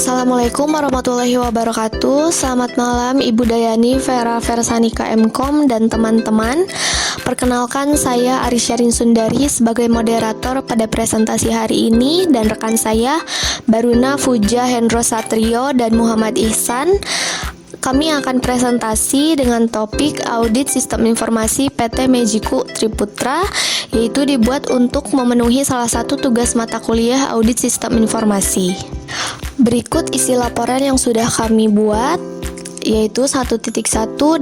Assalamualaikum warahmatullahi wabarakatuh. Selamat malam Ibu Dayani Vera Versanika Mkom dan teman-teman. Perkenalkan, saya Arisyarin Sundari sebagai moderator pada presentasi hari ini, dan rekan saya Baruna Fuja Hendro Satrio dan Muhammad Ihsan. Kami akan presentasi dengan topik audit sistem informasi PT Mejiku Triputra, yaitu dibuat untuk memenuhi salah satu tugas mata kuliah audit sistem informasi. Berikut isi laporan yang sudah kami buat, yaitu 1.1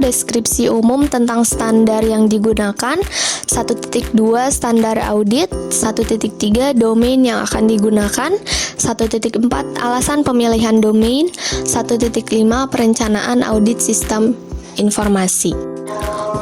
deskripsi umum tentang standar yang digunakan, 1.2 standar audit, 1.3 domain yang akan digunakan, 1.4 alasan pemilihan domain, 1.5 perencanaan audit sistem informasi.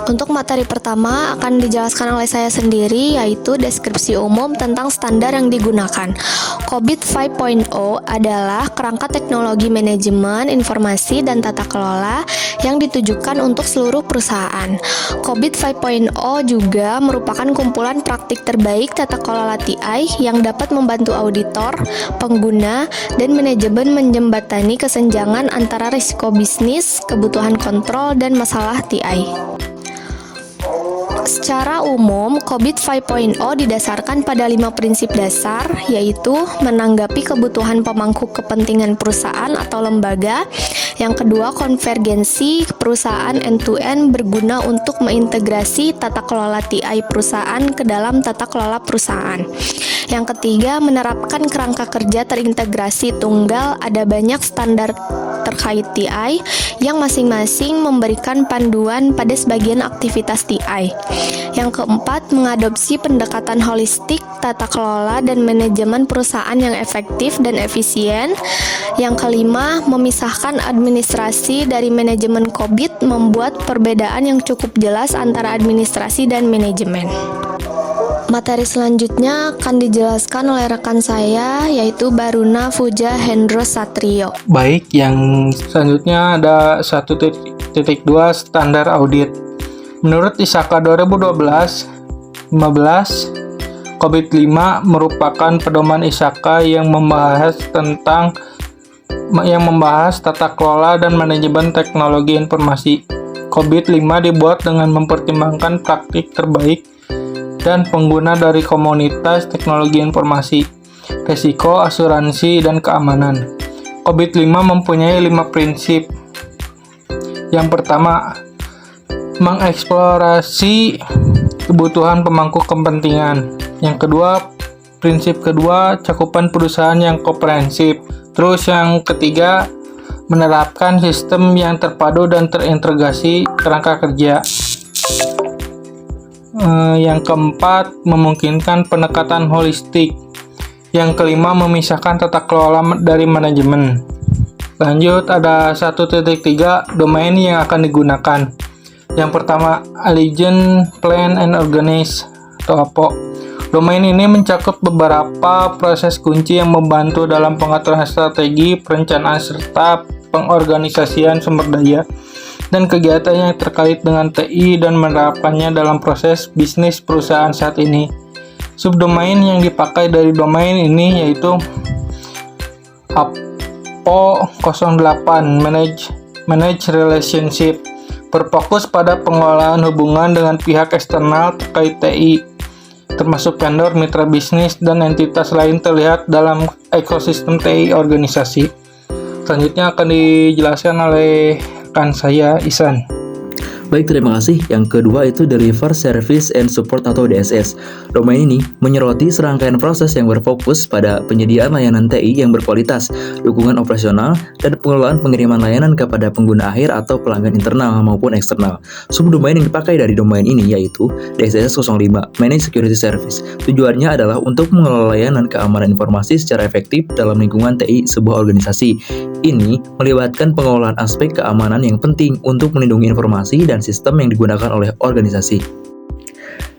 Untuk materi pertama akan dijelaskan oleh saya sendiri, yaitu deskripsi umum tentang standar yang digunakan. COBIT 5.0 adalah kerangka teknologi manajemen, informasi, dan tata kelola yang ditujukan untuk seluruh perusahaan. COBIT 5.0 juga merupakan kumpulan praktik terbaik tata kelola TI yang dapat membantu auditor, pengguna, dan manajemen menjembatani kesenjangan antara risiko bisnis, kebutuhan kontrol, dan masalah TI. Secara umum, COBIT 5.0 didasarkan pada 5 prinsip dasar, yaitu menanggapi kebutuhan pemangku kepentingan perusahaan atau lembaga. Yang kedua, konvergensi perusahaan end-to-end berguna untuk mengintegrasi tata kelola TI perusahaan ke dalam tata kelola perusahaan. Yang ketiga, menerapkan kerangka kerja terintegrasi tunggal. Ada banyak standar terkait TI yang masing-masing memberikan panduan pada sebagian aktivitas TI. Yang keempat, mengadopsi pendekatan holistik, tata kelola, dan manajemen perusahaan yang efektif dan efisien. Yang kelima, memisahkan administrasi dari manajemen COBIT, membuat perbedaan yang cukup jelas antara administrasi dan manajemen. Materi selanjutnya akan dijelaskan oleh rekan saya, yaitu Baruna Fuja Hendro Satrio. Baik, yang selanjutnya ada 1.2 standar audit. Menurut ISAKA 2012-15, COBIT 5 merupakan pedoman ISAKA yang membahas tata kelola dan manajemen teknologi informasi. COBIT 5 dibuat dengan mempertimbangkan praktik terbaik dan pengguna dari komunitas teknologi informasi, risiko, asuransi, dan keamanan. COBIT 5 mempunyai 5 prinsip. Yang pertama, mengeksplorasi kebutuhan pemangku kepentingan. Yang kedua, prinsip kedua, cakupan perusahaan yang komprehensif. Terus yang ketiga, menerapkan sistem yang terpadu dan terintegrasi kerangka kerja. Yang keempat, memungkinkan pendekatan holistik. Yang kelima, memisahkan tata kelola dari manajemen. Lanjut, ada 1.3 domain yang akan digunakan. Yang pertama, Allegiance Plan and Organize atau APO. Domain ini mencakup beberapa proses kunci yang membantu dalam pengaturan strategi, perencanaan, serta pengorganisasian sumber daya dan kegiatan yang terkait dengan TI dan menerapkannya dalam proses bisnis perusahaan saat ini. Subdomain yang dipakai dari domain ini yaitu APO 08 Manage Relationship, berfokus pada pengelolaan hubungan dengan pihak eksternal terkait TI, termasuk vendor, mitra bisnis, dan entitas lain terlihat dalam ekosistem TI organisasi. Selanjutnya akan dijelaskan oleh rekan saya, Ihsan. Baik, terima kasih. Yang kedua itu Deliver Service and Support atau DSS. Domain ini menyoroti serangkaian proses yang berfokus pada penyediaan layanan TI yang berkualitas, dukungan operasional, dan pengelolaan pengiriman layanan kepada pengguna akhir atau pelanggan internal maupun eksternal. Subdomain yang dipakai dari domain ini yaitu DSS 05 Managed Security Service. Tujuannya adalah untuk mengelola layanan keamanan informasi secara efektif dalam lingkungan TI sebuah organisasi. Ini melibatkan pengelolaan aspek keamanan yang penting untuk melindungi informasi dan sistem yang digunakan oleh organisasi.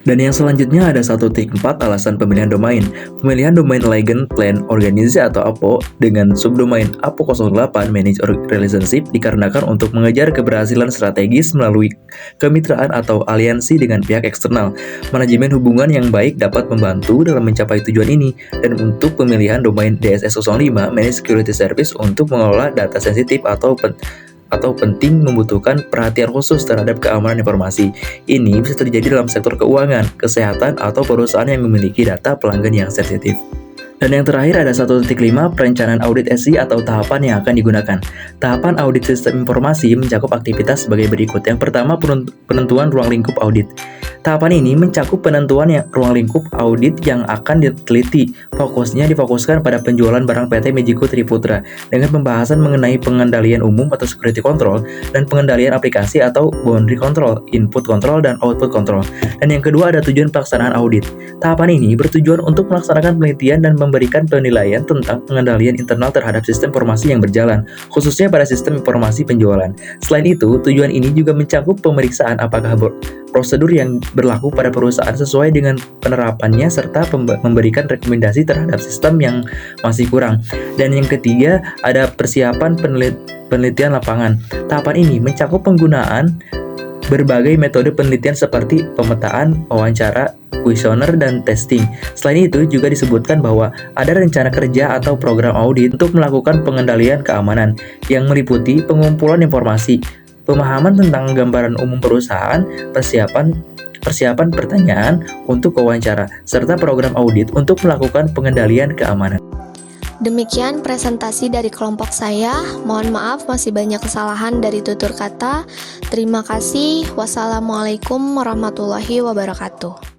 Dan yang selanjutnya ada 1.4 alasan pemilihan domain. Pemilihan domain Legend Plan Organisasi atau APO dengan subdomain APO08 Manage Relationship dikarenakan untuk mengejar keberhasilan strategis melalui kemitraan atau aliansi dengan pihak eksternal. Manajemen hubungan yang baik dapat membantu dalam mencapai tujuan ini, dan untuk pemilihan domain DSS05 Manage Security Service untuk mengelola data sensitif atau penting membutuhkan perhatian khusus terhadap keamanan informasi. Ini bisa terjadi dalam sektor keuangan, kesehatan, atau perusahaan yang memiliki data pelanggan yang sensitif. Dan yang terakhir ada 1.5 perencanaan audit SI atau tahapan yang akan digunakan. Tahapan audit sistem informasi mencakup aktivitas sebagai berikut. Yang pertama, penentuan ruang lingkup audit. Tahapan ini mencakup penentuan ruang lingkup audit yang akan diteliti. Fokusnya difokuskan pada penjualan barang PT Mijiku Triputra dengan pembahasan mengenai pengendalian umum atau security control dan pengendalian aplikasi atau boundary control, input control, dan output control. Dan yang kedua ada tujuan pelaksanaan audit. Tahapan ini bertujuan untuk melaksanakan penelitian dan memberikan penilaian tentang pengendalian internal terhadap sistem informasi yang berjalan, khususnya pada sistem informasi penjualan. Selain itu, tujuan ini juga mencakup pemeriksaan apakah prosedur yang berlaku pada perusahaan sesuai dengan penerapannya serta memberikan rekomendasi terhadap sistem yang masih kurang. Dan yang ketiga ada persiapan penelitian lapangan. Tahapan ini mencakup penggunaan berbagai metode penelitian seperti pemetaan, wawancara, kuesioner, dan testing. Selain itu juga disebutkan bahwa ada rencana kerja atau program audit untuk melakukan pengendalian keamanan yang meliputi pengumpulan informasi, pemahaman tentang gambaran umum perusahaan, persiapan pertanyaan untuk wawancara, serta program audit untuk melakukan pengendalian keamanan. Demikian presentasi dari kelompok saya. Mohon maaf masih banyak kesalahan dari tutur kata. Terima kasih. Wassalamualaikum warahmatullahi wabarakatuh.